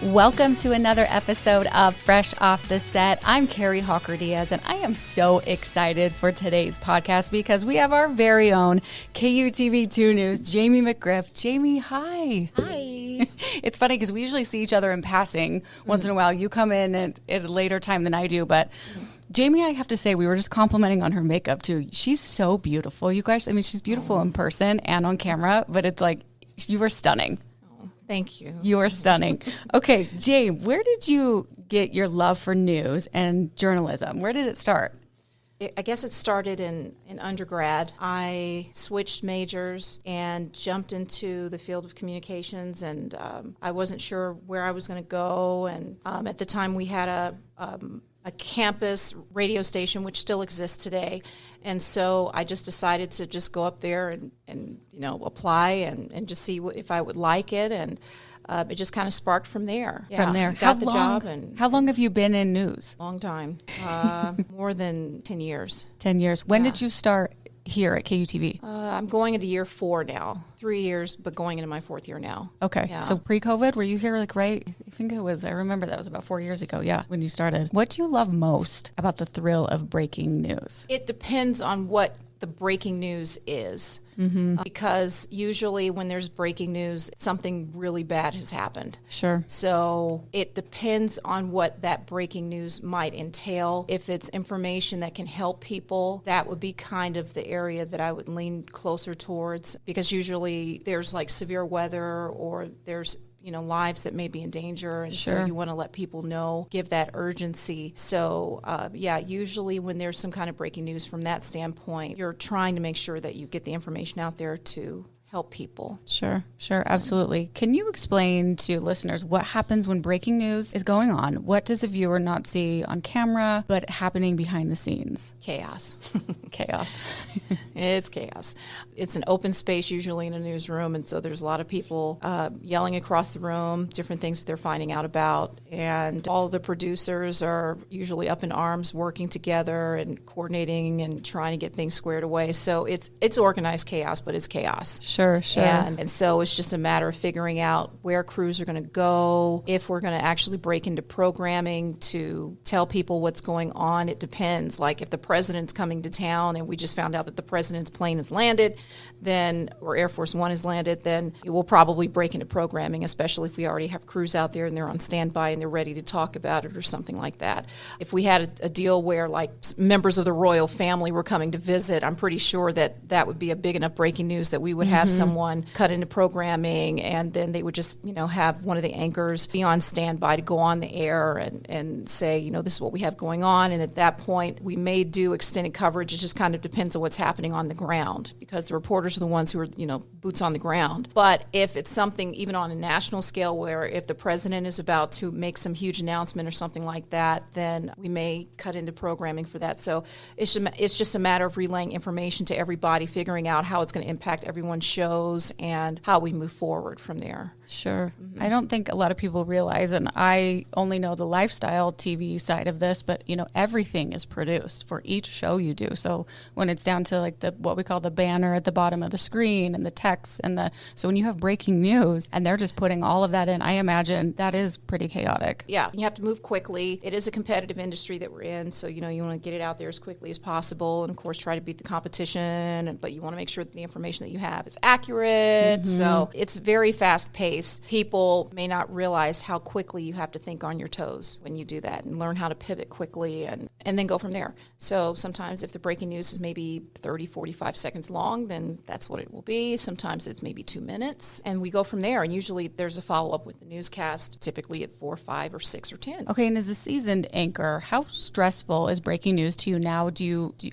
Welcome to another episode of Fresh Off the Set. I'm Kari Diaz, and I am so excited for today's podcast because we have our very own KUTV 2 News, Jamie McGriff. Jamie, hi. Hi. It's funny because we usually see each other in passing once in a while. You come in at a later time than I do, but Jamie, I have to say, we were just complimenting on her makeup too. She's so beautiful, you guys. I mean, she's beautiful in person and on camera, but it's like, you were stunning. Thank you. You are stunning. Okay, Jane, where did you get your love for news and journalism? Where did it start? I guess it started in undergrad. I switched majors and jumped into the field of communications, and I wasn't sure where I was going to go. And at the time, we had a campus radio station, which still exists today. And so I just decided to just go up there and apply and just see if I would like it. And it just kind of sparked from there. From there. Got the job. And how long have you been in news? Long time. More than 10 years. 10 years. When did you start here at KUTV? I'm going into year 4 now. 3 years, but going into my 4th year now. Okay. Yeah. So pre-COVID, were you here right? I remember that was about 4 years ago. Yeah. When you started. What do you love most about the thrill of breaking news? It depends on what the breaking news is. Because usually when there's breaking news, something really bad has happened. Sure. So it depends on what that breaking news might entail. If it's information that can help people, that would be kind of the area that I would lean closer towards, because usually there's like severe weather or there's lives that may be in danger, and Sure. so you want to let people know, give that urgency. So, usually when there's some kind of breaking news from that standpoint, you're trying to make sure that you get the information out there to help people. Sure, absolutely. Can you explain to listeners what happens when breaking news is going on? What does a viewer not see on camera, but happening behind the scenes? Chaos. Chaos. It's chaos. It's an open space usually in a newsroom, and so there's a lot of people yelling across the room, different things that they're finding out about, and all the producers are usually up in arms working together and coordinating and trying to get things squared away. So it's organized chaos, but it's chaos. Sure. And so it's just a matter of figuring out where crews are going to go, if we're going to actually break into programming to tell people what's going on. It depends. Like if the president's coming to town and we just found out that the president's plane has landed, or Air Force One has landed, then we'll probably break into programming, especially if we already have crews out there and they're on standby and they're ready to talk about it or something like that. If we had a deal where like members of the royal family were coming to visit, I'm pretty sure that would be a big enough breaking news that we would have someone cut into programming, and then they would just, have one of the anchors be on standby to go on the air and say, this is what we have going on. And at that point, we may do extended coverage. It just kind of depends on what's happening on the ground, because the reporters are the ones who are, boots on the ground. But if it's something even on a national scale where if the president is about to make some huge announcement or something like that, then we may cut into programming for that. So it's just a matter of relaying information to everybody, figuring out how it's going to impact everyone's shows and how we move forward from there. Sure. I don't think a lot of people realize, and I only know the lifestyle TV side of this, but everything is produced for each show you do. So when it's down to like what we call the banner at the bottom of the screen and the text so when you have breaking news and they're just putting all of that in, I imagine that is pretty chaotic. Yeah, you have to move quickly. It is a competitive industry that we're in, so you want to get it out there as quickly as possible, and of course try to beat the competition, but you want to make sure that the information that you have is accurate. So it's very fast paced. People may not realize how quickly you have to think on your toes when you do that, and learn how to pivot quickly and then go from there. So sometimes if the breaking news is maybe 30, 45 seconds long, then that's what it will be. Sometimes it's maybe 2 minutes, and we go from there. And usually there's a follow-up with the newscast, typically at 4, 5, or 6, or 10. Okay, and as a seasoned anchor, how stressful is breaking news to you now?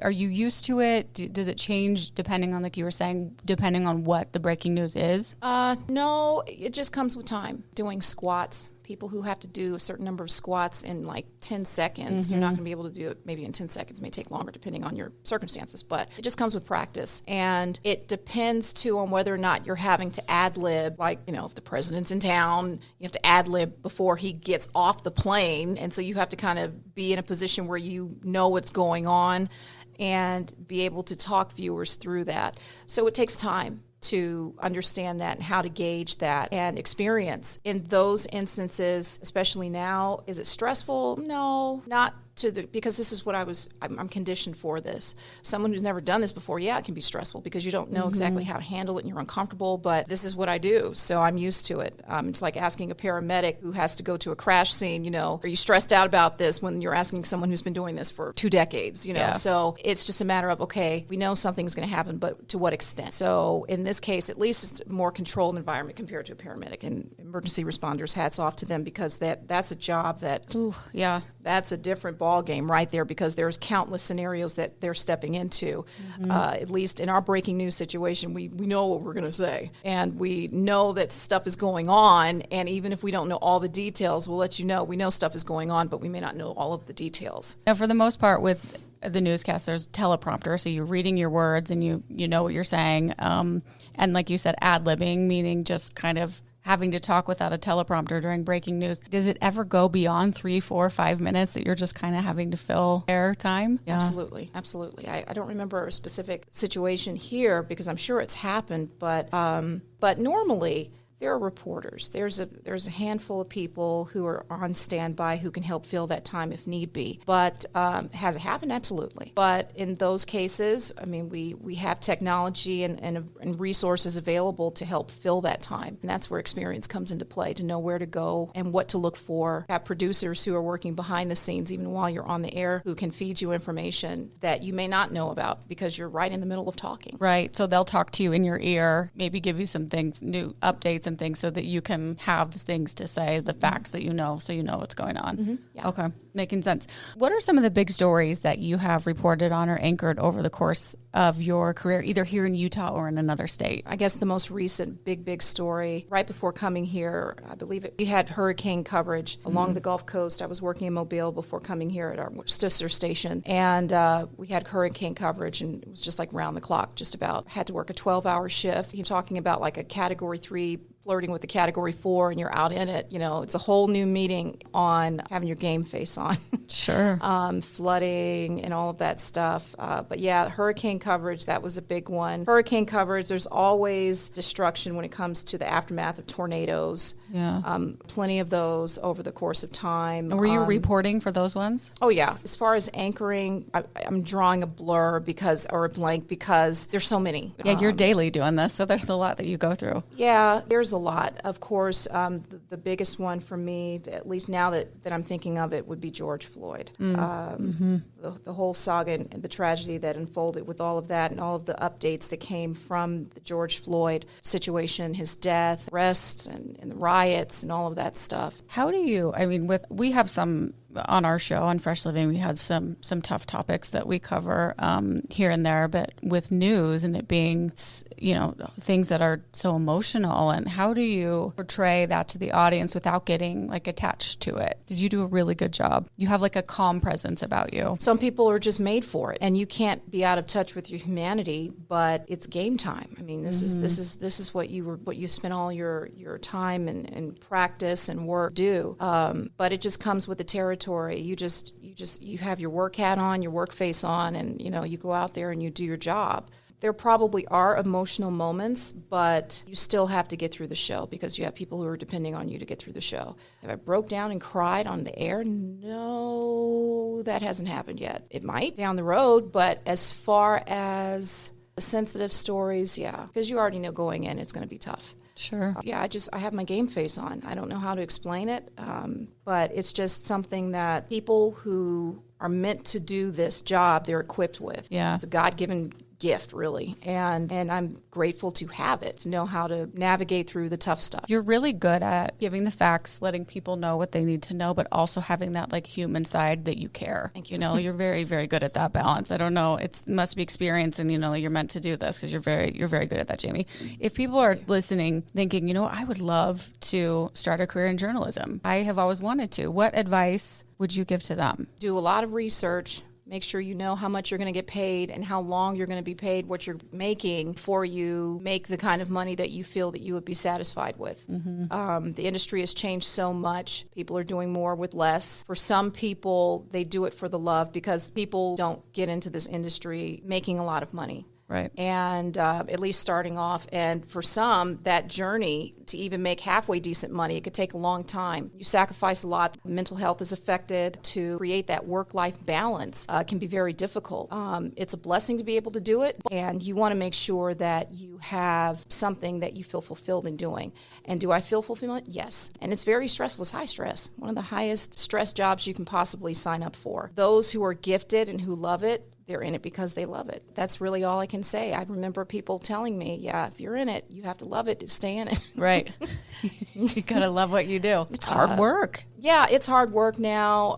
Are you used to it? Does it change depending on, like you were saying, depending on what the breaking news is? No, it just comes with time. Doing squats. People who have to do a certain number of squats in like 10 seconds, you're not going to be able to do it maybe in 10 seconds. It may take longer depending on your circumstances, but it just comes with practice. And it depends, too, on whether or not you're having to ad-lib. Like, if the president's in town, you have to ad-lib before he gets off the plane. And so you have to kind of be in a position where you know what's going on and be able to talk viewers through that. So it takes time to understand that and how to gauge that and experience. In those instances, especially now, is it stressful? No, not because this is what I'm conditioned for this. Someone who's never done this before, yeah, it can be stressful because you don't know exactly how to handle it and you're uncomfortable, but this is what I do, so I'm used to it. It's like asking a paramedic who has to go to a crash scene, are you stressed out about this when you're asking someone who's been doing this for 2 decades, Yeah. So it's just a matter of, okay, we know something's going to happen, but to what extent? So in this case, at least it's a more controlled environment compared to a paramedic, and emergency responders, hats off to them, because that's a job that, Ooh, yeah. that's a different ball game right there, because there's countless scenarios that they're stepping into. At least in our breaking news situation, we know what we're going to say, and we know that stuff is going on, and even if we don't know all the details, we'll let you know. We know stuff is going on, but we may not know all of the details. Now, for the most part with the newscast, there's teleprompter, so you're reading your words and you know what you're saying. And like you said, ad-libbing, meaning just kind of having to talk without a teleprompter during breaking news. Does it ever go beyond 3, 4, 5 minutes that you're just kind of having to fill air time? Yeah. Absolutely. I don't remember a specific situation here because I'm sure it's happened, but normally there are reporters. There's a handful of people who are on standby who can help fill that time if need be. But has it happened? Absolutely. But in those cases, I mean, we have technology and resources available to help fill that time. And that's where experience comes into play, to know where to go and what to look for. Have producers who are working behind the scenes, even while you're on the air, who can feed you information that you may not know about because you're right in the middle of talking. Right. So they'll talk to you in your ear, maybe give you some things, new updates and things, so that you can have things to say, the facts that you know, so you know what's going on. Yeah. Okay, making sense. What are some of the big stories that you have reported on or anchored over the course of your career, either here in Utah or in another state? I guess the most recent big story, right before coming here, I believe we had hurricane coverage along the Gulf Coast. I was working in Mobile before coming here at our sister station, and we had hurricane coverage, and it was just like round the clock, just about. Had to work a 12-hour shift. You're talking about like a Category 3 flirting with the Category 4, and you're out in it. It's a whole new meeting on having your game face on. Sure. Flooding and all of that stuff. But yeah, hurricane coverage, that was a big one. Hurricane coverage, there's always destruction when it comes to the aftermath of tornadoes. Yeah. Plenty of those over the course of time. And were you reporting for those ones? Oh, yeah. As far as anchoring, I'm drawing a blur or a blank because there's so many. Yeah, you're daily doing this, so there's a lot that you go through. Yeah, there's a lot. Of course, the biggest one for me, at least now that I'm thinking of it, would be George Floyd. The whole saga and the tragedy that unfolded with all of that and all of the updates that came from the George Floyd situation, his death, arrests, and the riots and all of that stuff. How do you, we have some on our show on Fresh Living, we had some tough topics that we cover here and there, but with news and it being, things that are so emotional, and how do you portray that to the audience without getting like attached to it? Did you do a really good job? You have like a calm presence about you. Some people are just made for it, and you can't be out of touch with your humanity, but it's game time. This is what you spend all your time and practice and work do. But it just comes with the territory. You have your work hat on, your work face on, and you go out there and you do your job. There probably are emotional moments, but you still have to get through the show because you have people who are depending on you to get through the show. Have I broke down and cried on the air? No, that hasn't happened yet. It might down the road, but as far as the sensitive stories, yeah, because you already know going in it's going to be tough. Sure. Yeah, I have my game face on. I don't know how to explain it, but it's just something that people who are meant to do this job, they're equipped with. Yeah. It's a God-given gift, really, and I'm grateful to have it, to know how to navigate through the tough stuff. You're really good at giving the facts, letting people know what they need to know, but also having that like human side that you care. Thank you. You're very, very good at that balance. I don't know, it must be experience, and you're meant to do this because you're very good at that, Jamie. If people are listening thinking, I would love to start a career in journalism, I have always wanted to, what advice would you give to them? Do a lot of research. Make sure you know how much you're going to get paid and how long you're going to be paid, what you're making, before you make the kind of money that you feel that you would be satisfied with. The industry has changed so much. People are doing more with less. For some people, they do it for the love, because people don't get into this industry making a lot of money. Right. And at least starting off. And for some, that journey to even make halfway decent money, it could take a long time. You sacrifice a lot. Mental health is affected. To create that work-life balance can be very difficult. It's a blessing to be able to do it, and you want to make sure that you have something that you feel fulfilled in doing. And do I feel fulfillment? Yes. And it's very stressful. It's high stress. One of the highest stress jobs you can possibly sign up for. Those who are gifted and who love it, they're in it because they love it. That's really all I can say. I remember people telling me, yeah, if you're in it, you have to love it to stay in it. Right. You gotta love what you do. It's hard work. Yeah, it's hard work now,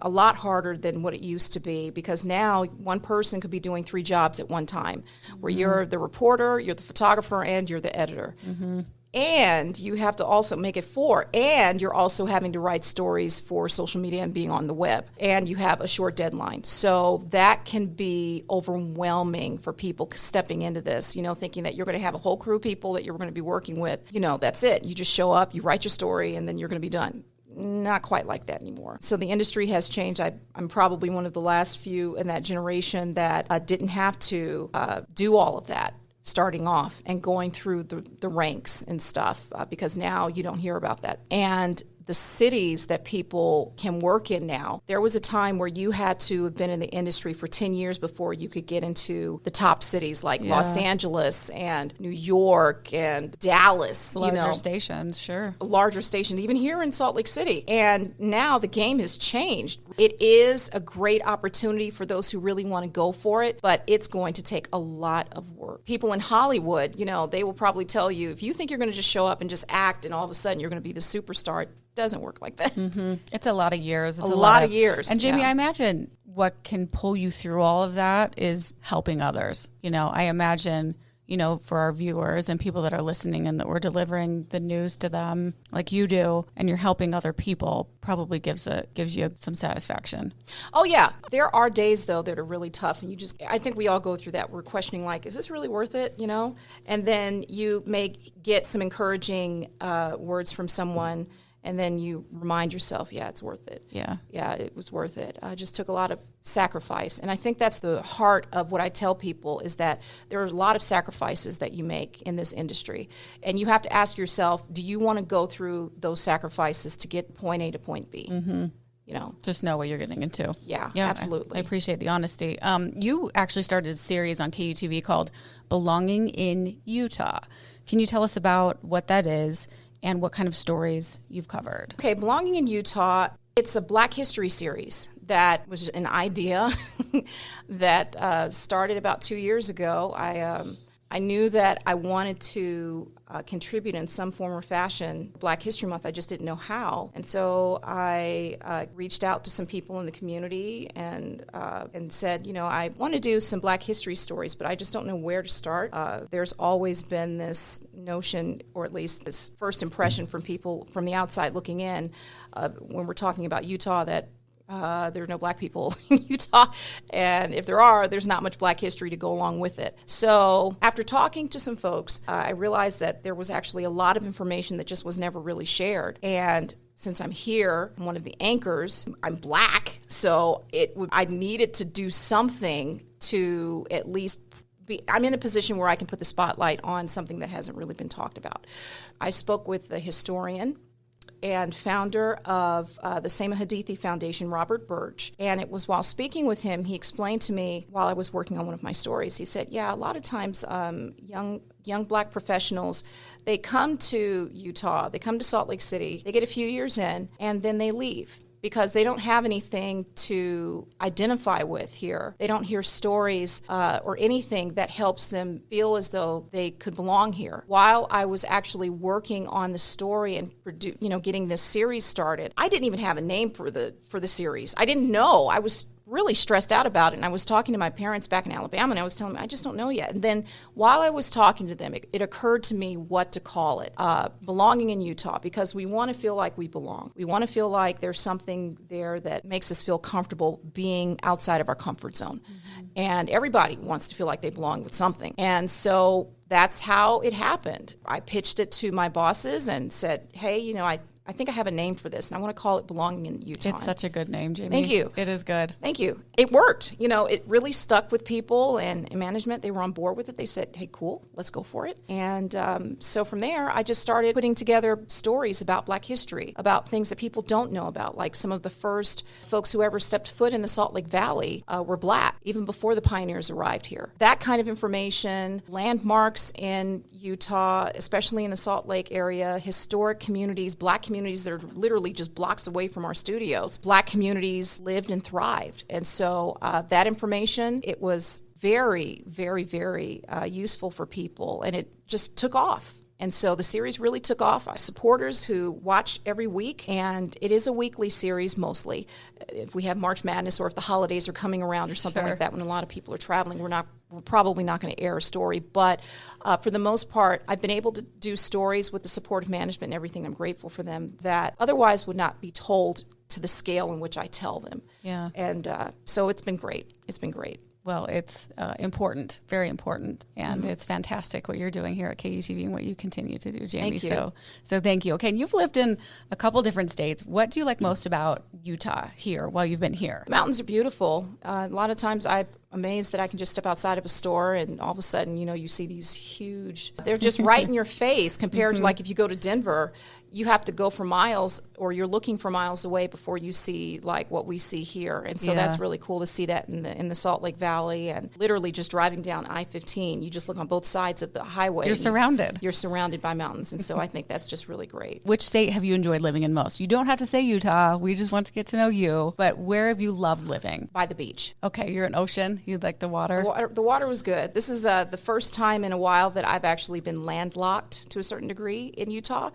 a lot harder than what it used to be, because now one person could be doing 3 jobs at one time, where you're the reporter, you're the photographer, and you're the editor. Mm-hmm. And you have to also make it 4, and you're also having to write stories for social media and being on the web, and you have a short deadline. So that can be overwhelming for people stepping into this, thinking that you're going to have a whole crew of people that you're going to be working with. That's it. You just show up, you write your story, and then you're going to be done. Not quite like that anymore. So the industry has changed. I'm probably one of the last few in that generation that didn't have to do all of that, starting off and going through the ranks and stuff, because now you don't hear about that. And the cities that people can work in now, there was a time where you had to have been in the industry for 10 years before you could get into the top cities like Los Angeles and New York and Dallas. Larger stations, sure. Larger stations, even here in Salt Lake City. And now the game has changed. It is a great opportunity for those who really want to go for it, but it's going to take a lot of work. People in Hollywood, they will probably tell you, if you think you're going to just show up and just act and all of a sudden you're going to be the superstar, doesn't work like that. Mm-hmm. It's a lot of years. It's a lot of years. And Jamie, I imagine what can pull you through all of that is helping others. I imagine, for our viewers and people that are listening and that we're delivering the news to them like you do, and you're helping other people, probably gives you some satisfaction. Oh yeah. There are days though that are really tough, and I think we all go through that. We're questioning, like, is this really worth it? And then you may get some encouraging words from someone, and then you remind yourself, yeah, it's worth it. Yeah, it was worth it. I just took a lot of sacrifice. And I think that's the heart of what I tell people, is that there are a lot of sacrifices that you make in this industry. And you have to ask yourself, do you want to go through those sacrifices to get point A to point B? Mm-hmm. Just know what you're getting into. Yeah, absolutely. I appreciate the honesty. You actually started a series on KUTV called Belonging in Utah. Can you tell us about what that is and what kind of stories you've covered? Okay, Belonging in Utah, it's a Black history series that was an idea that started about 2 years ago. I knew that I wanted to contribute in some form or fashion Black History Month. I just didn't know how. And so I reached out to some people in the community and said, I want to do some Black history stories, but I just don't know where to start. There's always been this notion, or at least this first impression from people from the outside looking in, when we're talking about Utah, that there are no Black people in Utah, and if there are, there's not much Black history to go along with it. So after talking to some folks, I realized that there was actually a lot of information that just was never really shared. And since I'm here, I'm one of the anchors, I'm Black, so I needed to do something to at least I'm in a position where I can put the spotlight on something that hasn't really been talked about. I spoke with the historian and founder of the Sema Hadithi Foundation, Robert Birch. And it was while speaking with him, he explained to me while I was working on one of my stories, he said, yeah, a lot of times young Black professionals, they come to Utah, they come to Salt Lake City, they get a few years in, and then they leave, because they don't have anything to identify with here. They don't hear stories or anything that helps them feel as though they could belong here. While I was actually working on the story and getting this series started, I didn't even have a name for the series. I didn't know. I was really stressed out about it, and I was talking to my parents back in Alabama, and I was telling them, I just don't know yet. And then while I was talking to them, it occurred to me what to call it, Belonging in Utah, because we want to feel like we belong. We want to feel like there's something there that makes us feel comfortable being outside of our comfort zone. Mm-hmm. And everybody wants to feel like they belong with something. And so that's how it happened. I pitched it to my bosses and said, hey, I think I have a name for this, and I want to call it Belonging in Utah. It's such a good name, Jamie. Thank you. It is good. Thank you. It worked. It really stuck with people and management. They were on board with it. They said, hey, cool, let's go for it. And so from there, I just started putting together stories about Black history, about things that people don't know about, like some of the first folks who ever stepped foot in the Salt Lake Valley were Black, even before the pioneers arrived here. That kind of information, landmarks in Utah, especially in the Salt Lake area, historic communities, Black communities that are literally just blocks away from our studios. Black communities lived and thrived. And so that information, it was very, very, very useful for people, and it just took off. And so the series really took off. Supporters who watch every week, and it is a weekly series mostly. If we have March Madness or if the holidays are coming around or something like that, when a lot of people are traveling, we're probably not going to air a story. But for the most part, I've been able to do stories with the support of management and everything. I'm grateful for them that otherwise would not be told to the scale in which I tell them. Yeah. And so it's been great. It's been great. Well, it's important, very important, and it's fantastic what you're doing here at KUTV and what you continue to do, Jamie. Thank you. So thank you. Okay, and you've lived in a couple different states. What do you like most about Utah here while you've been here? The mountains are beautiful. A lot of times I'm amazed that I can just step outside of a store and all of a sudden, you see these huge, they're just right in your face compared to like if you go to Denver, you have to go for miles or you're looking for miles away before you see like what we see here. And so that's really cool to see that in the Salt Lake Valley, and literally just driving down I-15, you just look on both sides of the highway. You're surrounded. You're surrounded by mountains. And so I think that's just really great. Which state have you enjoyed living in most? You don't have to say Utah. We just want to get to know you. But where have you loved living? By the beach. Okay, you're an ocean. You like the water? The water was good. This is the first time in a while that I've actually been landlocked to a certain degree in Utah.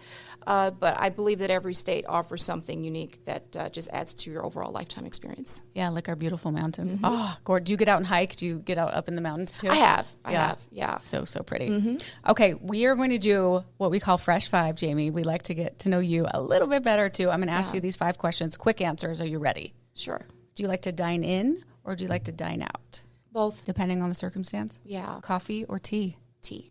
But I believe that every state offers something unique that just adds to your overall lifetime experience. Yeah, like our beautiful mountains. Oh, Gord, do you get out and hike? Do you get out up in the mountains too? I have. Yeah. So pretty. Okay, we are going to do what we call Fresh Five, Jamie. We like to get to know you a little bit better too. I'm going to ask you these 5 questions. Quick answers. Are you ready? Sure. Do you like to dine in or do you like to dine out? Both. Depending on the circumstance? Yeah. Coffee or tea? Tea.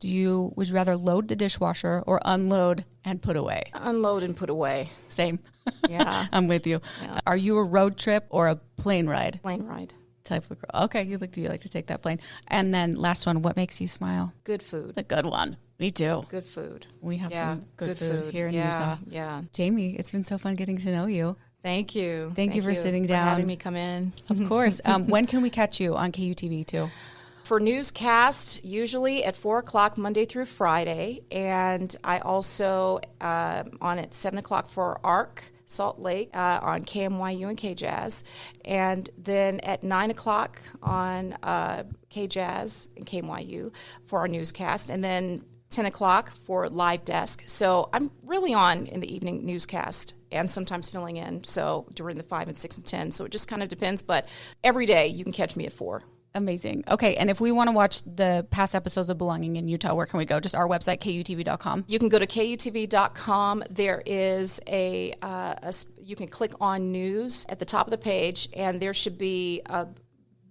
Would you rather load the dishwasher or unload and put away? Unload and put away. Same. Yeah. I'm with you. Yeah. Are you a road trip or a plane ride Plane ride. type of girl? Okay, do you like to take that plane? And then last one, what makes you smile? Good food. The good one. Me too. Good food. We have some good food here in Utah. Yeah. Jamie, it's been so fun getting to know you. Thank you. Thank you for sitting down. For having me come in. Of course. When can we catch you on KUTV too? For newscast, usually at 4 o'clock Monday through Friday, and I also on at 7 o'clock for ARC Salt Lake on KMYU and KJazz, and then at 9 o'clock on KJazz and KMYU for our newscast, and then 10 o'clock for Live Desk. So I'm really on in the evening newscast and sometimes filling in, so during the 5 and 6 and 10. So it just kind of depends, but every day you can catch me at 4. Amazing. Okay, and if we want to watch the past episodes of Belonging in Utah, where can we go? Just our website, KUTV.com. You can go to KUTV.com. There is you can click on news at the top of the page, and there should be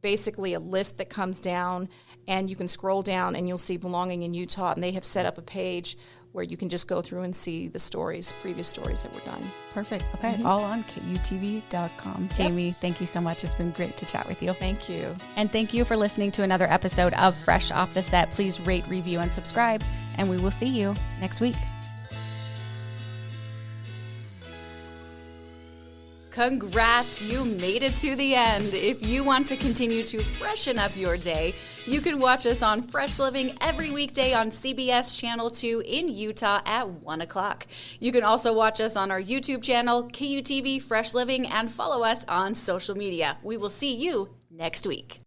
basically a list that comes down, and you can scroll down and you'll see Belonging in Utah, and they have set up a page where you can just go through and see the previous stories that were done. Perfect. Okay, all on KUTV.com. Jamie, thank you so much. It's been great to chat with you. Thank you. And thank you for listening to another episode of Fresh Off the Set. Please rate, review, and subscribe, and we will see you next week. Congrats, you made it to the end. If you want to continue to freshen up your day, you can watch us on Fresh Living every weekday on CBS Channel 2 in Utah at 1 o'clock. You can also watch us on our YouTube channel, KUTV Fresh Living, and follow us on social media. We will see you next week.